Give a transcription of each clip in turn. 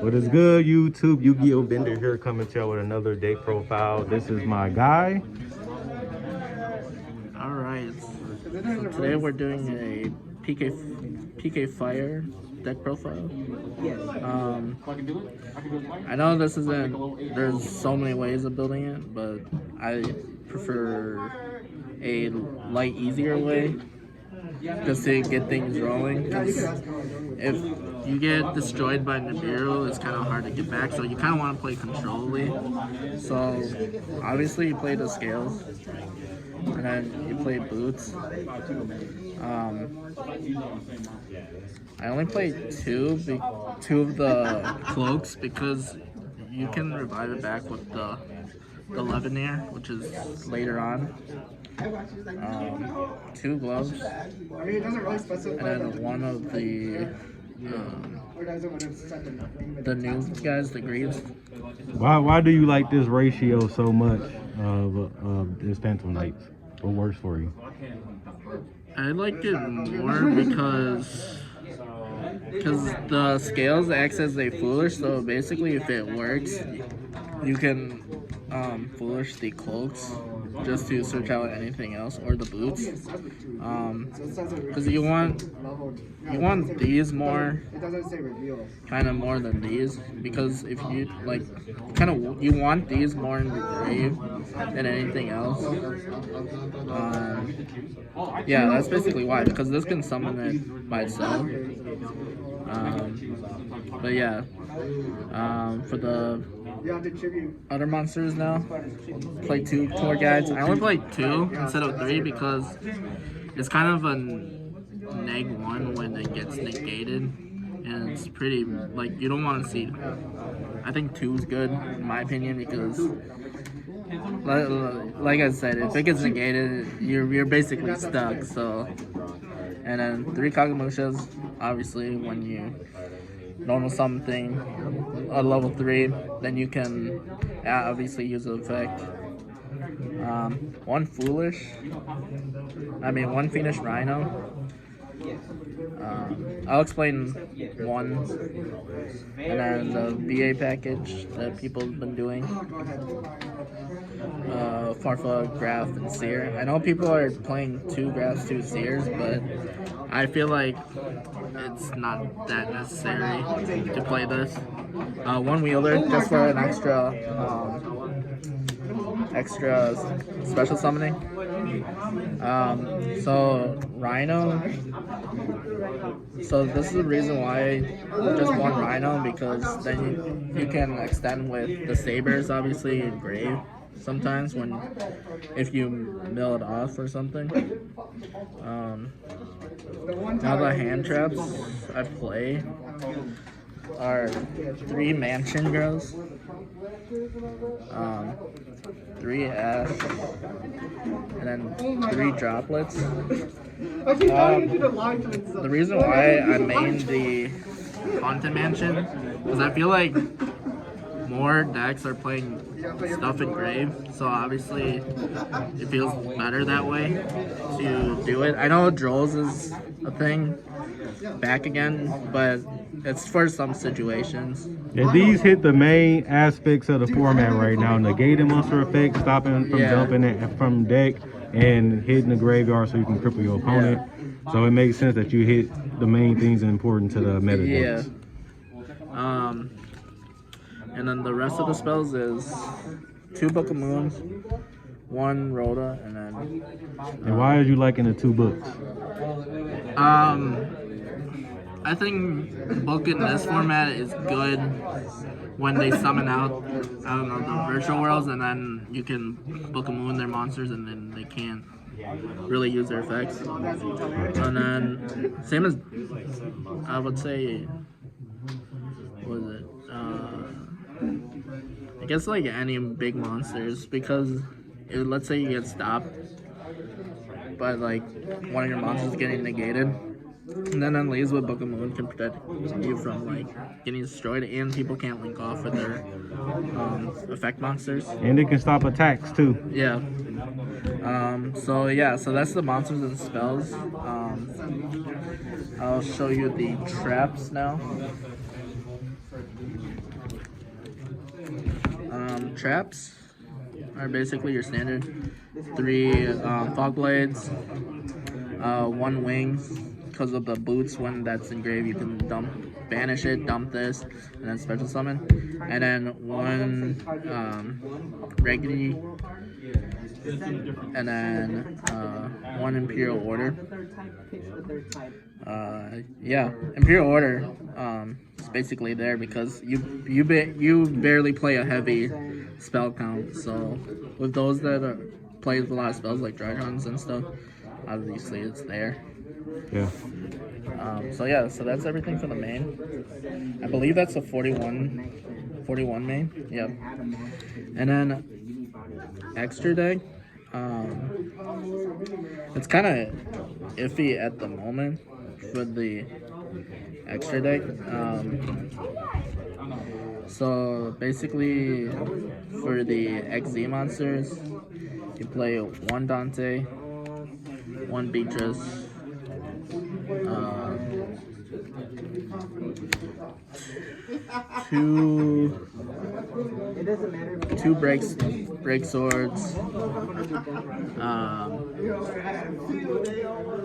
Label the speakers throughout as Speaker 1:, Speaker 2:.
Speaker 1: What is good, YouTube? Yu-Gi-Oh! Bender here, coming to you with another deck profile. This is my guy.
Speaker 2: Alright, so today we're doing a PK Fire deck profile. I know this isn't, there's so many ways of building it, but I prefer a light, easier way just to get things rolling. Because if you get destroyed by Nibiru, it's kind of hard to get back, so you kind of want to play controlly. So obviously you play the scales, and then you play boots. I only played two of the cloaks because you can revive it back with the Leveneer, which is later on. Two gloves, and then one of the new guys, the greaves.
Speaker 1: Why do you like this ratio so much of this Phantom Knights? What works for you?
Speaker 2: I like it more because the scales acts as a foolish, so basically if it works, you can foolish the cloaks just to search out anything else, or the boots, because you want these more, kind of more than these, because if you like, you want these more in the grave than anything else. Yeah, that's basically why, because this can summon it by itself. But yeah, for the other monsters now, play two tour guides. I only played two instead of three because it's kind of a -1 when it gets negated, and it's pretty, like, you don't want to see. I think two is good in my opinion because, like I said, if it gets negated, you're basically stuck. So, and then three Kagamushas, obviously, when you normal something a level 3, then you can obviously use the effect. One Fiendish Rhino. I'll explain one, and then the VA package that people have been doing. Farfa, Graph, and Seer. I know people are playing 2 Graphs, 2 Seers, but I feel like it's not that necessary to play this. One Wielder just for an extra special summoning. So Rhino. So this is the reason why just one Rhino, because then you can extend with the sabers, obviously, in grave sometimes if you mill it off or something. Now the hand traps I play are 3 Mansion Girls, 3 Ash, and then 3 Droplets. The reason why I made the Haunted Mansion is I feel like more decks are playing stuff in grave, so obviously it feels better that way to do it. I know Drolls is a thing back again, but it's for some situations.
Speaker 1: Yeah, these hit the main aspects of the format right now: negating monster effect, stopping from dumping it from deck, and hitting the graveyard so you can cripple your opponent. So it makes sense that you hit the main things important to the meta decks.
Speaker 2: And then the rest of the spells is 2 Book of Moons, 1 Rhoda, and then...
Speaker 1: And why are you liking the 2 books?
Speaker 2: I think Book in this format is good when they summon out, I don't know, the virtual worlds, and then you can Book of Moon their monsters, and then they can't really use their effects. And then, same as, I would say, what was it? I guess like any big monsters, because let's say you get stopped by like one of your monsters getting negated, and then Unleash with Book of Moon can protect you from like getting destroyed, and people can't link off with their effect monsters.
Speaker 1: And they can stop attacks too.
Speaker 2: Yeah. So that's the monsters and spells. I'll show you the traps now. traps are basically your standard. 3 fog blades, 1 wings. Because of the boots, when that's engraved, you can banish it, dump this, and then special summon. And then 1 regular, and then 1 Imperial Order. Yeah, Imperial Order is basically there because you barely play a heavy spell count. So with those that play with a lot of spells like Dragons and stuff, obviously it's there.
Speaker 1: Yeah.
Speaker 2: So yeah, so that's everything for the main. I believe that's a 41 main. Yep. And then extra deck. It's kind of iffy at the moment for the extra deck. So basically, for the XZ monsters, you play 1 Dante, 1 Beatrice, 2 break swords.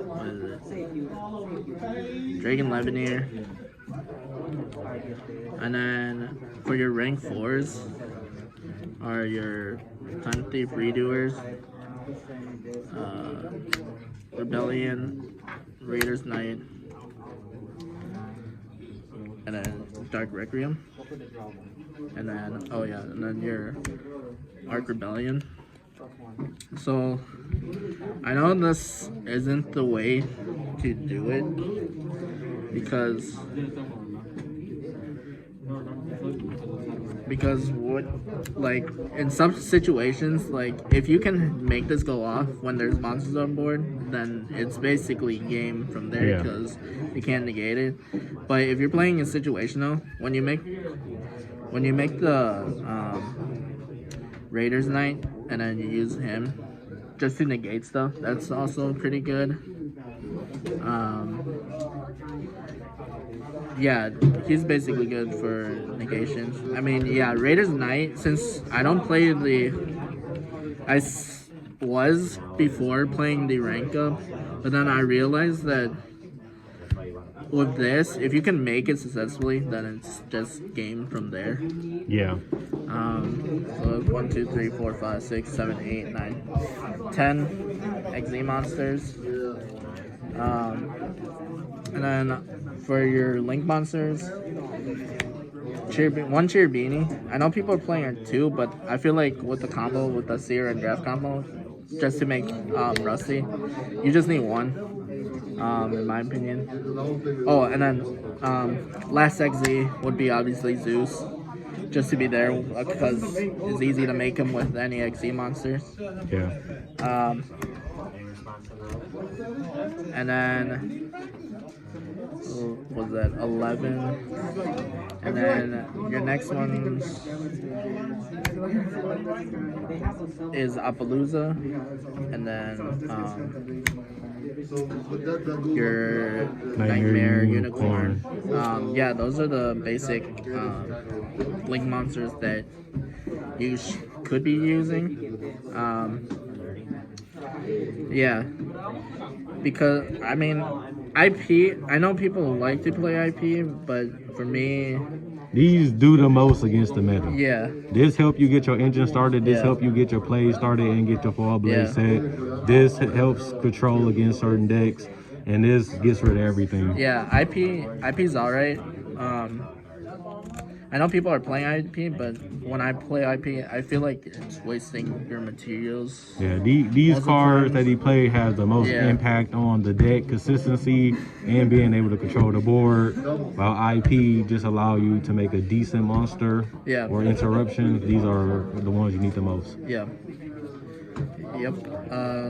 Speaker 2: What is it? Dragon Levineer. And then for your rank 4s are your Time Thief Redoers, Rebellion, Raider's Knight, and then Dark Requiem. And then, oh yeah, and then your Arc Rebellion. So, I know this isn't the way to do it, because what, like, in some situations, like, if you can make this go off when there's monsters on board, then it's basically game from there, because you can't negate it. But if you're playing a situational, when you make the Raider's Knight and then you use him just to negate stuff, that's also pretty good. Yeah, he's basically good for negations. I mean, yeah, Raider's Knight, since I don't play was before playing the rank up, but then I realized that with this, if you can make it successfully, then it's just game from there.
Speaker 1: Yeah.
Speaker 2: So 1, 2, 3, 4, 5, 6, 7, 8, 9, 10 XZ monsters. And then for your Link monsters, 1 Cherubini. I know people are playing it 2, but I feel like with the combo, with the Seer and Draft combo, just to make Rusty, you just need 1, in my opinion. Oh, and then last XZ would be obviously Zeus, just to be there because it's easy to make him with any XZ monsters.
Speaker 1: Yeah.
Speaker 2: And then was that 11? And then your next one is Appaloosa, and then your Nightmare Unicorn. Yeah, those are the basic Link monsters that you could be using. Yeah, because I mean, IP. I know people like to play IP, but for me,
Speaker 1: these do the most against the meta.
Speaker 2: Yeah.
Speaker 1: This help you get your engine started. This
Speaker 2: Yeah.
Speaker 1: help you get your play started and get your fall blade
Speaker 2: Yeah.
Speaker 1: set. This helps control against certain decks, and this gets rid of everything.
Speaker 2: Yeah, IP's alright. I know people are playing IP, but when I play IP, I feel like it's wasting your materials.
Speaker 1: Yeah, these cards that he played has the most impact on the deck consistency and being able to control the board. While IP just allow you to make a decent monster or interruption. These are the ones you need the most.
Speaker 2: Yeah. Yep.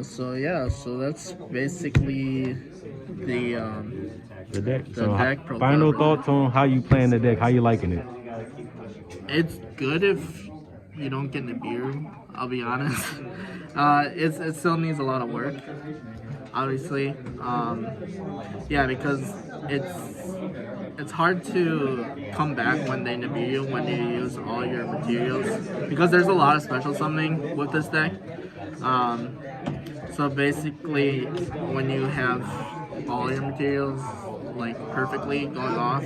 Speaker 2: So that's basically the
Speaker 1: deck.
Speaker 2: The deck profile.
Speaker 1: Final thoughts on how you playing the deck. How you liking it?
Speaker 2: It's good if you don't get Nibiru, I'll be honest. It still needs a lot of work, obviously. Yeah, because it's hard to come back when they nibble you when you use all your materials, because there's a lot of special summoning with this deck. So basically, when you have all your materials like perfectly going off,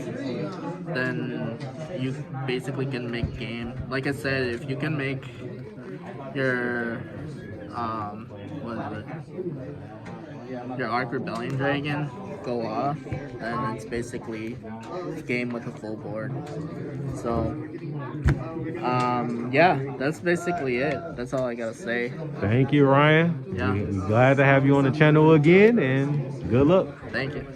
Speaker 2: then you basically can make game. Like I said, if you can make your what is it? Your Arc Rebellion Dragon go off, then it's basically game with a full board. So yeah, that's basically it. That's all I gotta say.
Speaker 1: Thank you, Ryan.
Speaker 2: Yeah.
Speaker 1: We're glad to have you on the channel again, and good luck.
Speaker 2: Thank you.